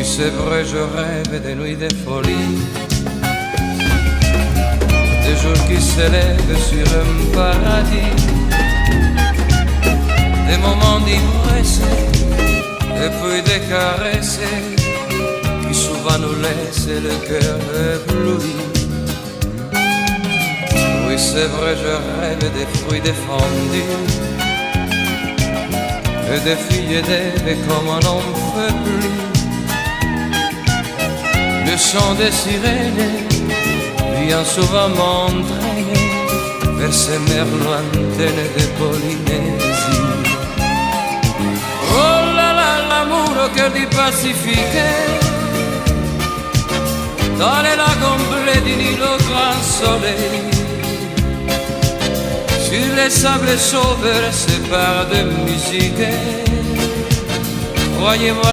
Oui, c'est vrai, je rêve des nuits de folie, des jours qui s'élèvent sur un paradis, des moments d'ivresse et puis des caresses qui souvent nous laissent le cœur ébloui. Oui, c'est vrai, je rêve des fruits défendus et des filles et des comme on n'en peut plus. Le chant des sirènes vient souvent m'entraîner vers ces mers lointaines de Polynésie. Oh là là, l'amour au cœur du Pacifique, dans les lacs ombrés d'une île au grand soleil, sur les sables chauds versés par de musique. Croyez-moi